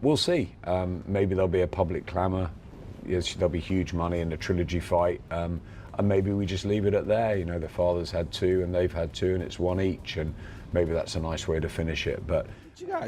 We'll see. Maybe there'll be a public clamour. Yes, there'll be huge money in the Trilogy fight, and maybe we just leave it at there. You know, the father's had 2 and they've had 2, and it's 1 each, and maybe that's a nice way to finish it. But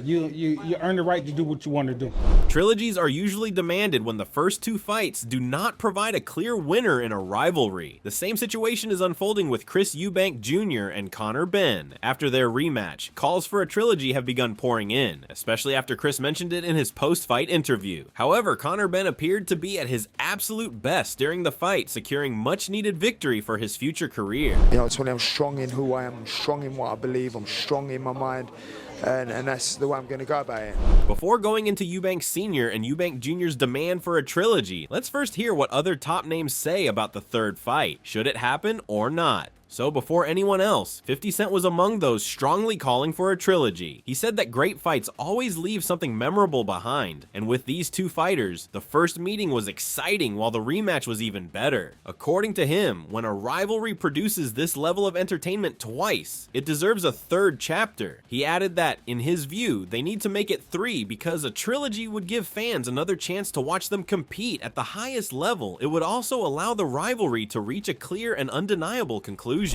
you earn the right to do what you want to do. Trilogies are usually demanded when the first 2 fights do not provide a clear winner in a rivalry. The same situation is unfolding with Chris Eubank Jr. and Conor Benn. After their rematch, calls for a trilogy have begun pouring in, especially after Chris mentioned it in his post-fight interview. However, Conor Benn appeared to be at his absolute best during the fight, securing much-needed victory for his future career. You know, it's when I'm strong in who I am, I'm strong in what I believe, I'm strong in my mind. And that's the way I'm going to go about it. Before going into Eubank Sr. and Eubank Jr.'s demand for a trilogy, let's first hear what other top names say about the third fight. Should it happen or not? So before anyone else, 50 Cent was among those strongly calling for a trilogy. He said that great fights always leave something memorable behind, and with these 2 fighters, the first meeting was exciting while the rematch was even better. According to him, when a rivalry produces this level of entertainment twice, it deserves a 3rd chapter. He added that, in his view, they need to make it 3 because a trilogy would give fans another chance to watch them compete at the highest level. It would also allow the rivalry to reach a clear and undeniable conclusion. What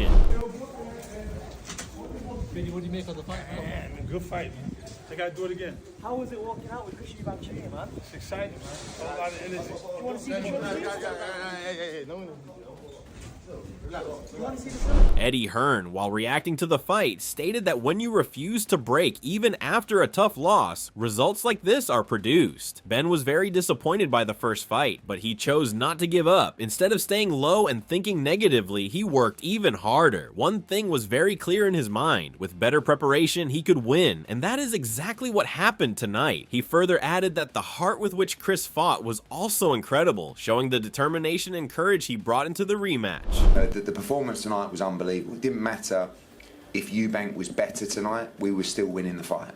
do you make of the fight? Man, good fight, man. They gotta do it again. How was it walking out with Chris Eubank Jr., man? It's exciting, man. A lot of energy. You want to see the trilogy? Eddie Hearn, while reacting to the fight, stated that when you refuse to break even after a tough loss, results like this are produced. Ben was very disappointed by the first fight, but he chose not to give up. Instead of staying low and thinking negatively, he worked even harder. One thing was very clear in his mind: with better preparation, he could win, and that is exactly what happened tonight. He further added that the heart with which Chris fought was also incredible, showing the determination and courage he brought into the rematch. The performance tonight was unbelievable. It didn't matter if Eubank was better tonight, we were still winning the fight.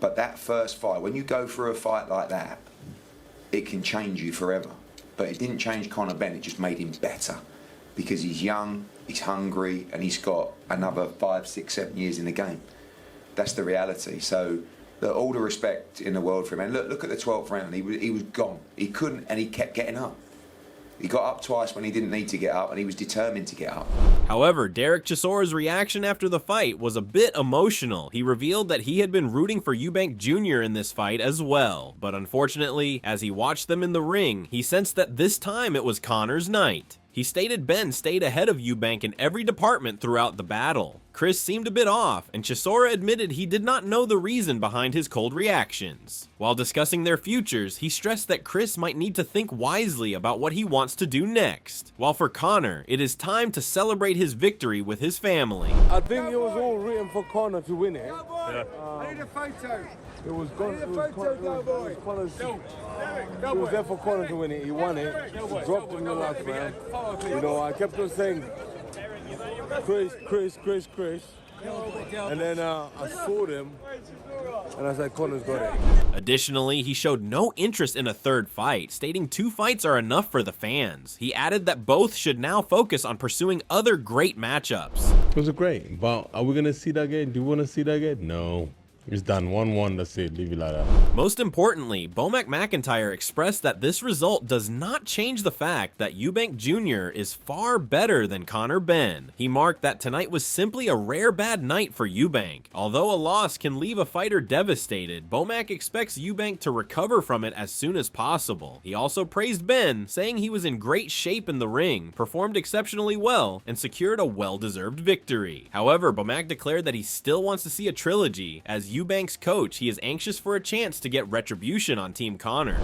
But that first fight, when you go through a fight like that, it can change you forever. But it didn't change Conor Benn, it just made him better. Because he's young, he's hungry, and he's got another 5, 6, 7 years in the game. That's the reality. So, all the respect in the world for him. And look at the 12th round, he was gone. He couldn't, and he kept getting up. He got up twice when he didn't need to get up, and he was determined to get up. However, Derek Chisora's reaction after the fight was a bit emotional. He revealed that he had been rooting for Eubank Jr. in this fight as well. But unfortunately, as he watched them in the ring, he sensed that this time it was Conor's night. He stated Ben stayed ahead of Eubank in every department throughout the battle. Chris seemed a bit off, and Chisora admitted he did not know the reason behind his cold reactions. While discussing their futures, he stressed that Chris might need to think wisely about what he wants to do next. While for Conor, it is time to celebrate his victory with his family. I think it was all written for Conor to win it. Yeah. I need a photo. It was Conor's. He was there for Conor to win it. He won it. He dropped him in the last round. You know, I kept on saying, Chris. And then I saw them, and I said, Conor's got it. Additionally, he showed no interest in a third fight, stating 2 fights are enough for the fans. He added that both should now focus on pursuing other great matchups. It was great, but are we going to see that again? Do you want to see that again? No. It's done 1-1, that's it, leave it like that. Most importantly, Bomac McIntyre expressed that this result does not change the fact that Eubank Jr. is far better than Conor Benn. He marked that tonight was simply a rare bad night for Eubank. Although a loss can leave a fighter devastated, Bomac expects Eubank to recover from it as soon as possible. He also praised Benn, saying he was in great shape in the ring, performed exceptionally well, and secured a well-deserved victory. However, Bomac declared that he still wants to see a trilogy. As Eubank's coach, he is anxious for a chance to get retribution on Team Conor.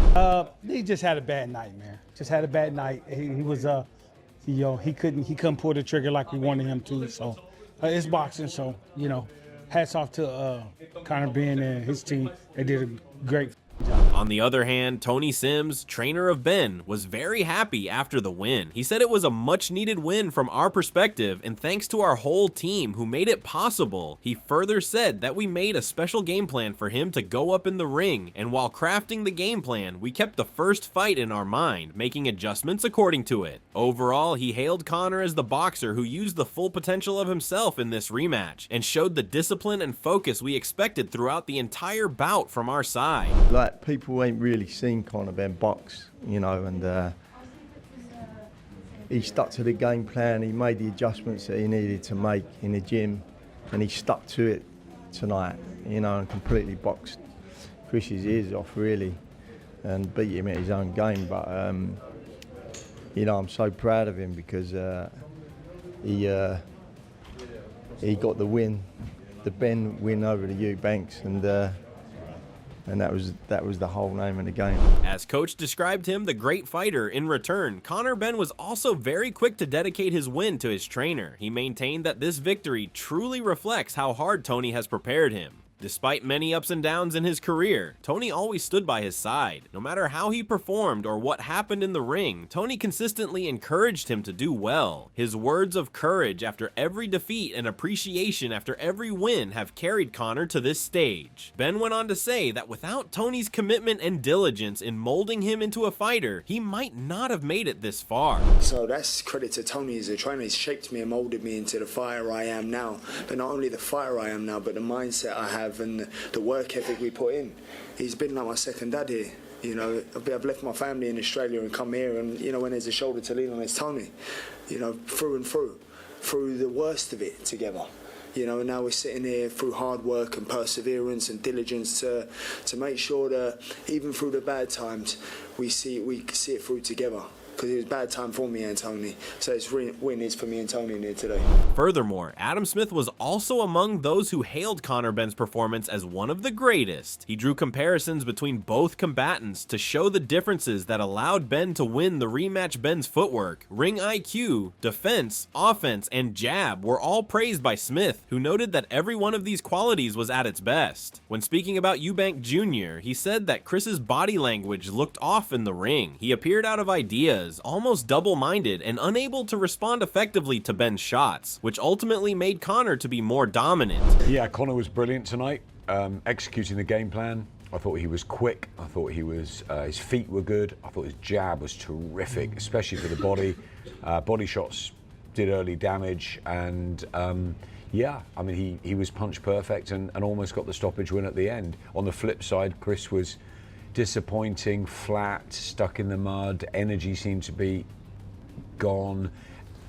He just had a bad night, man. Just had a bad night. He was he couldn't pull the trigger like we wanted him to. So it's boxing. So hats off to Conor Benn and his team. They did a great job. On the other hand, Tony Sims, trainer of Ben, was very happy after the win. He said it was a much needed win from our perspective and thanks to our whole team who made it possible. He further said that we made a special game plan for him to go up in the ring, and while crafting the game plan, we kept the first fight in our mind, making adjustments according to it. Overall, he hailed Conor as the boxer who used the full potential of himself in this rematch and showed the discipline and focus we expected throughout the entire bout from our side. Like, people ain't really seen Conor Benn box, you know, and he stuck to the game plan. He made the adjustments that he needed to make in the gym, and he stuck to it tonight, you know, and completely boxed Chris's ears off, really, and beat him at his own game. But you know, I'm so proud of him because he got the win, the Ben win over the Eubanks, and that was the whole name of the game. As coach described him, the great fighter, in return, Conor Benn was also very quick to dedicate his win to his trainer. He maintained that this victory truly reflects how hard Tony has prepared him. Despite many ups and downs in his career, Tony always stood by his side. No matter how he performed or what happened in the ring, Tony consistently encouraged him to do well. His words of courage after every defeat and appreciation after every win have carried Conor to this stage. Ben went on to say that without Tony's commitment and diligence in molding him into a fighter, he might not have made it this far. So that's credit to Tony as a trainer. He's shaped me and molded me into the fighter I am now. But not only the fighter I am now, but the mindset I have and the work ethic we put in. He's been like my second dad here. You know, I've left my family in Australia and come here, and you know, when there's a shoulder to lean on, it's Tony. You know, through and through the worst of it together. You know, and now we're sitting here through hard work and perseverance and diligence to make sure that even through the bad times, we see it through together. Because it was a bad time for me and Tony. So it's win is for me and Tony in here today. Furthermore, Adam Smith was also among those who hailed Conor Benn's performance as one of the greatest. He drew comparisons between both combatants to show the differences that allowed Ben to win the rematch. Ben's footwork, ring IQ, defense, offense, and jab were all praised by Smith, who noted that every one of these qualities was at its best. When speaking about Eubank Jr., he said that Chris's body language looked off in the ring. He appeared out of ideas, almost double-minded, and unable to respond effectively to Ben's shots, which ultimately made Conor to be more dominant. Yeah, Conor was brilliant tonight, executing the game plan. I thought he was quick. I thought he was his feet were good. I thought his jab was terrific, especially for the body. Body shots did early damage, and yeah, I mean, he was punch perfect and almost got the stoppage win at the end. On the flip side, Chris was disappointing, flat, stuck in the mud. Energy seemed to be gone.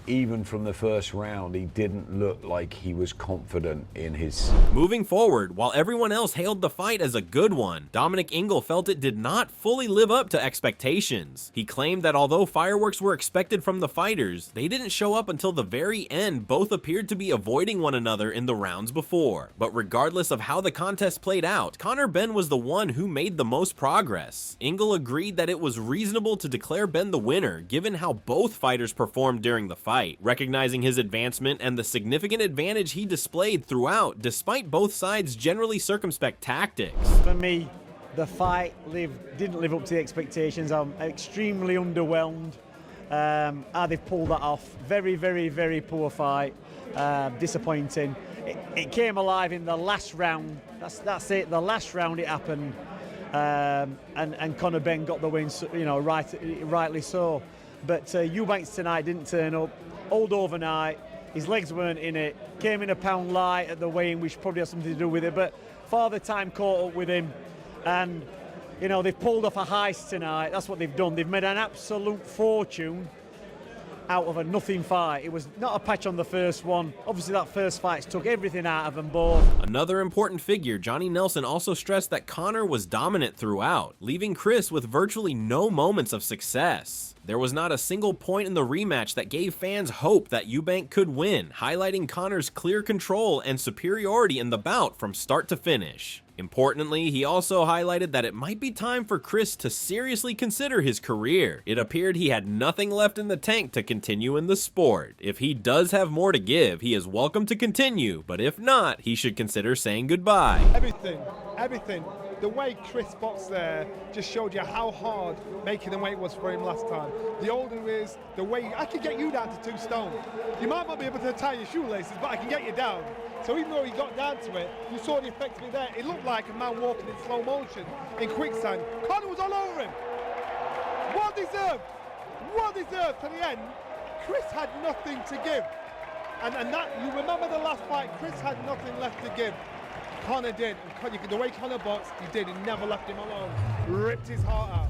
Even from the first round, he didn't look like he was confident in his... Moving forward, while everyone else hailed the fight as a good one, Dominic Ingle felt it did not fully live up to expectations. He claimed that although fireworks were expected from the fighters, they didn't show up until the very end. Both appeared to be avoiding one another in the rounds before. But regardless of how the contest played out, Conor Benn was the one who made the most progress. Ingle agreed that it was reasonable to declare Benn the winner, given how both fighters performed during the fight, recognizing his advancement and the significant advantage he displayed throughout, despite both sides' generally circumspect tactics. For me, the fight didn't live up to the expectations. I'm extremely underwhelmed. How they've pulled that off. Very, very, very poor fight. Disappointing. It came alive in the last round. That's it. The last round it happened, and Conor Benn got the win. You know, rightly so. But Eubanks tonight didn't turn up. Old overnight, his legs weren't in it, came in a pound light at the weigh-in, which probably has something to do with it, but Father Time caught up with him, and you know, they've pulled off a heist tonight. That's what they've done. They've made an absolute fortune out of a nothing fight. It was not a patch on the first one. Obviously that first fight took everything out of them both. Another important figure, Johnny Nelson, also stressed that Conor was dominant throughout, leaving Chris with virtually no moments of success. There was not a single point in the rematch that gave fans hope that Eubank could win, highlighting Conor's clear control and superiority in the bout from start to finish. Importantly, he also highlighted that it might be time for Chris to seriously consider his career. It appeared he had nothing left in the tank to continue in the sport. If he does have more to give, he is welcome to continue, but if not, he should consider saying goodbye. Everything the way Chris boxed there just showed you how hard making the weight was for him last time. The older he is, the way I can get you down to 2 stone. You might not be able to tie your shoelaces, but I can get you down. So even though he got down to it, you saw the effect of it there. It looked like a man walking in slow motion in quicksand. Conor was all over him. Well deserved. Well deserved to the end. Chris had nothing to give. And that, you remember the last fight, Chris had nothing left to give. Conor did. And the way Conor boxed, he did. He never left him alone. Ripped his heart out.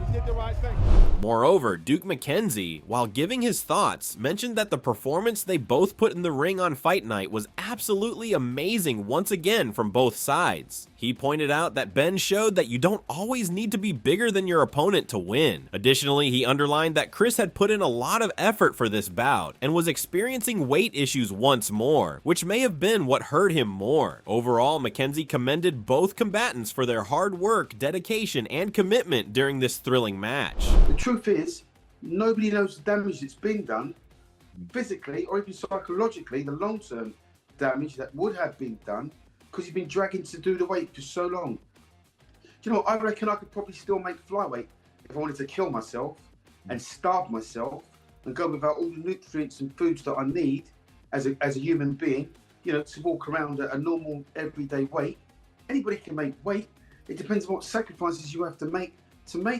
He did the right thing. Moreover, Duke McKenzie, while giving his thoughts, mentioned that the performance they both put in the ring on fight night was absolutely amazing once again from both sides. He pointed out that Ben showed that you don't always need to be bigger than your opponent to win. Additionally, he underlined that Chris had put in a lot of effort for this bout and was experiencing weight issues once more, which may have been what hurt him more. Overall, McKenzie commended both combatants for their hard work, dedication, and commitment during this thrilling match. The truth is, nobody knows the damage that's been done, physically or even psychologically, the long-term damage that would have been done, because you've been dragging to do the weight for so long. Do you know, I reckon I could probably still make flyweight if I wanted to kill myself and starve myself and go without all the nutrients and foods that I need as a human being, you know, to walk around at a normal everyday weight. Anybody can make weight. It depends on what sacrifices you have to make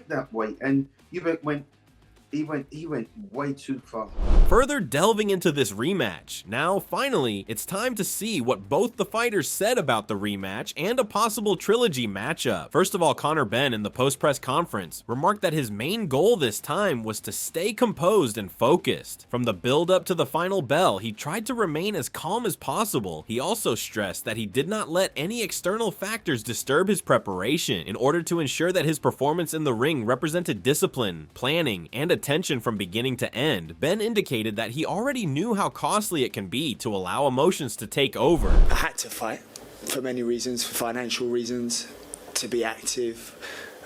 that weight. And he went way too far. Further delving into this rematch, now finally, it's time to see what both the fighters said about the rematch and a possible trilogy matchup. First of all, Conor Benn in the post-press conference remarked that his main goal this time was to stay composed and focused. From the build-up to the final bell, he tried to remain as calm as possible. He also stressed that he did not let any external factors disturb his preparation in order to ensure that his performance in the ring represented discipline, planning, and attention from beginning to end. Ben indicated that he already knew how costly it can be to allow emotions to take over. I had to fight for many reasons, for financial reasons, to be active,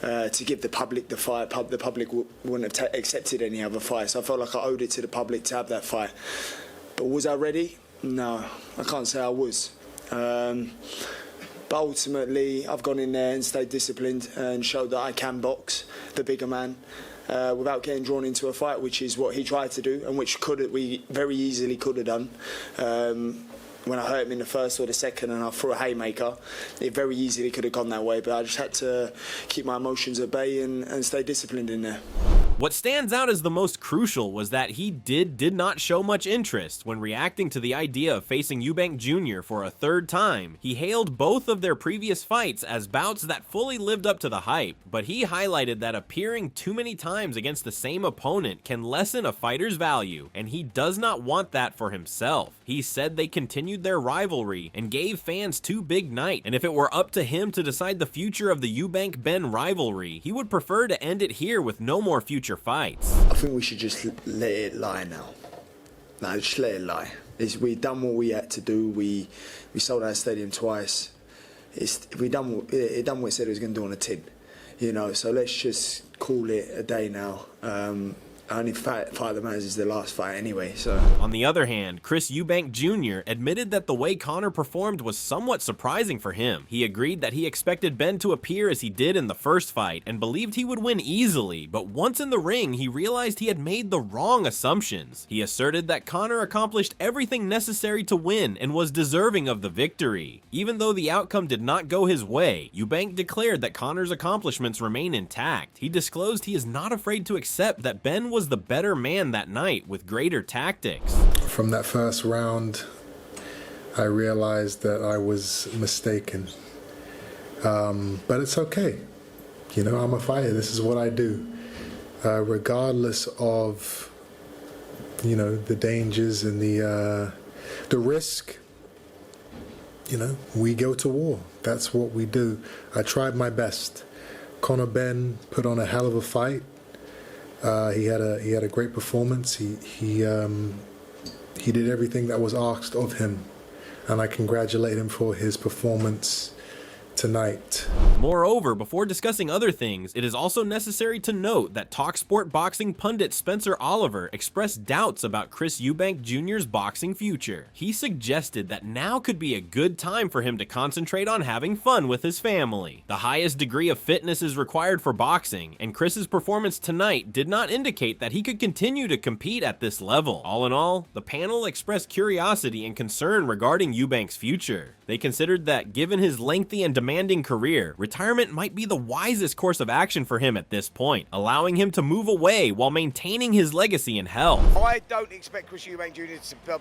to give the public the fight. The public wouldn't have accepted any other fight, so I felt like I owed it to the public to have that fight. But was I ready? No, I can't say I was. But ultimately, I've gone in there and stayed disciplined and showed that I can box, the bigger man, without getting drawn into a fight, which is what he tried to do and which we very easily could have done. When I hurt him in the first or the second and I threw a haymaker, it very easily could have gone that way, but I just had to keep my emotions at bay and stay disciplined in there. What stands out as the most crucial was that he did not show much interest when reacting to the idea of facing Eubank Jr. for a third time. He hailed both of their previous fights as bouts that fully lived up to the hype, but he highlighted that appearing too many times against the same opponent can lessen a fighter's value, and he does not want that for himself. He said they continued their rivalry and gave fans two big nights, and if it were up to him to decide the future of the Eubank-Ben rivalry, he would prefer to end it here with no more future fights. I think we should just let it lie now. No, just let it lie. We've done what we had to do. We sold our stadium twice. We done what it said it was going to do on a tin. You know, so let's just call it a day now. Only fight that matters is the last fight anyway, so. On the other hand, Chris Eubank Jr. admitted that the way Conor performed was somewhat surprising for him. He agreed that he expected Ben to appear as he did in the first fight and believed he would win easily, but once in the ring, he realized he had made the wrong assumptions. He asserted that Conor accomplished everything necessary to win and was deserving of the victory. Even though the outcome did not go his way, Eubank declared that Conor's accomplishments remain intact. He disclosed he is not afraid to accept that Ben was the better man that night with greater tactics. From that first round, I realized that I was mistaken. But it's okay. You know, I'm a fighter. This is what I do. Regardless of, you know, the dangers and the risk, you know, we go to war. That's what we do. I tried my best. Conor Benn put on a hell of a fight. He had a great performance. He did everything that was asked of him, and I congratulate him for his performance tonight. Moreover, before discussing other things, it is also necessary to note that TalkSport boxing pundit Spencer Oliver expressed doubts about Chris Eubank Jr.'s boxing future. He suggested that now could be a good time for him to concentrate on having fun with his family. The highest degree of fitness is required for boxing, and Chris's performance tonight did not indicate that he could continue to compete at this level. All in all, the panel expressed curiosity and concern regarding Eubank's future. They considered that given his lengthy and demanding career, retirement might be the wisest course of action for him at this point, allowing him to move away while maintaining his legacy and health. I don't expect Chris Eubank Jr.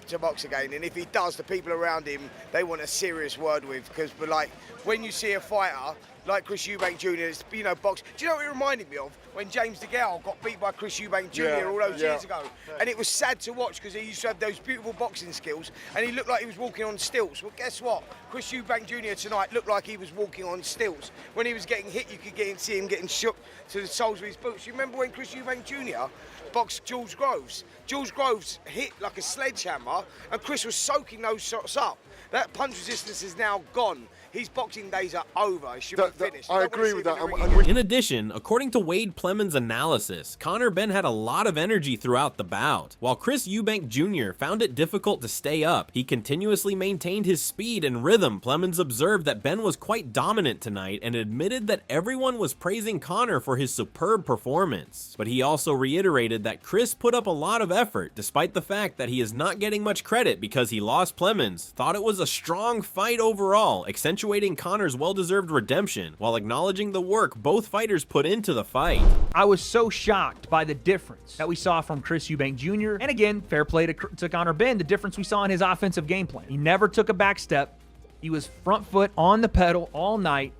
to box again, and if he does, the people around him, they want a serious word with, because like when you see a fighter like Chris Eubank Jr., you know, box. Do you know what it reminded me of? When James DeGale got beat by Chris Eubank Jr. all those years ago. And it was sad to watch because he used to have those beautiful boxing skills and he looked like he was walking on stilts. Well, guess what? Chris Eubank Jr. tonight looked like he was walking on stilts. When he was getting hit, you could see him getting shook to the soles of his boots. You remember when Chris Eubank Jr. boxed George Groves? George Groves hit like a sledgehammer and Chris was soaking those shots up. That punch resistance is now gone. His boxing days are over. It should be finished. I agree with that. In addition, according to Wade Plemons' analysis, Conor Benn had a lot of energy throughout the bout. While Chris Eubank Jr. found it difficult to stay up, he continuously maintained his speed and rhythm. Plemons observed that Benn was quite dominant tonight and admitted that everyone was praising Conor for his superb performance. But he also reiterated that Chris put up a lot of effort, despite the fact that he is not getting much credit because he lost. Plemons thought it was a strong fight overall, accentuating Conor's well-deserved redemption while acknowledging the work both fighters put into the fight. I was so shocked by the difference that we saw from Chris Eubank Jr. And again, fair play to Conor Benn, the difference we saw in his offensive game plan. He never took a back step. He was front foot on the pedal all night,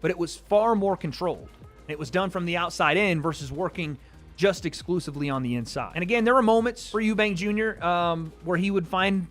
but it was far more controlled. It was done from the outside in versus working just exclusively on the inside. And again, there were moments for Eubank Jr. Where he would find,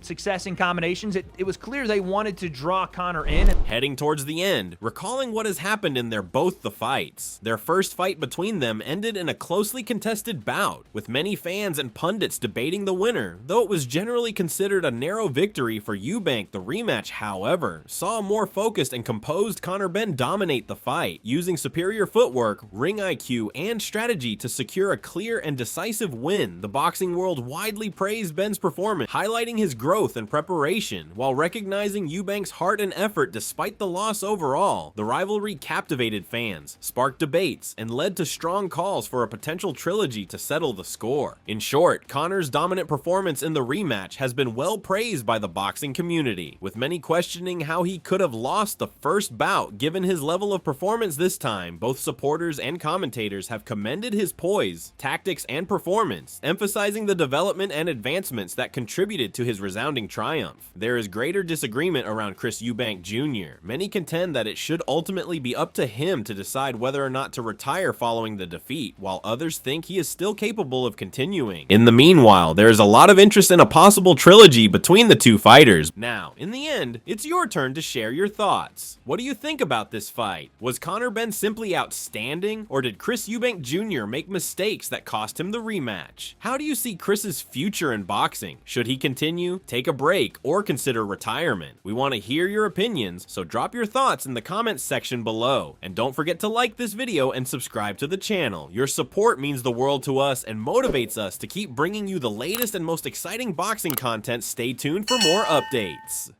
success in combinations. It was clear they wanted to draw Conor in. Heading towards the end, recalling what has happened in both the fights. Their first fight between them ended in a closely contested bout, with many fans and pundits debating the winner, though it was generally considered a narrow victory for Eubank. The rematch, however, saw a more focused and composed Conor Benn dominate the fight, using superior footwork, ring IQ, and strategy to secure a clear and decisive win. The boxing world widely praised Benn's performance, highlighting his growth and preparation, while recognizing Eubank's heart and effort despite the loss overall. The rivalry captivated fans, sparked debates, and led to strong calls for a potential trilogy to settle the score. In short, Conor's dominant performance in the rematch has been well praised by the boxing community, with many questioning how he could have lost the first bout given his level of performance this time. Both supporters and commentators have commended his poise, tactics, and performance, emphasizing the development and advancements that contributed to his resounding triumph. There is greater disagreement around Chris Eubank Jr. Many contend that it should ultimately be up to him to decide whether or not to retire following the defeat, while others think he is still capable of continuing. In the meanwhile, there is a lot of interest in a possible trilogy between the two fighters. Now, in the end, it's your turn to share your thoughts. What do you think about this fight? Was Conor Benn simply outstanding, or did Chris Eubank Jr. make mistakes that cost him the rematch? How do you see Chris's future in boxing? Should he continue, take a break, or consider retirement? We want to hear your opinions, so drop your thoughts in the comments section below. And don't forget to like this video and subscribe to the channel. Your support means the world to us and motivates us to keep bringing you the latest and most exciting boxing content. Stay tuned for more updates.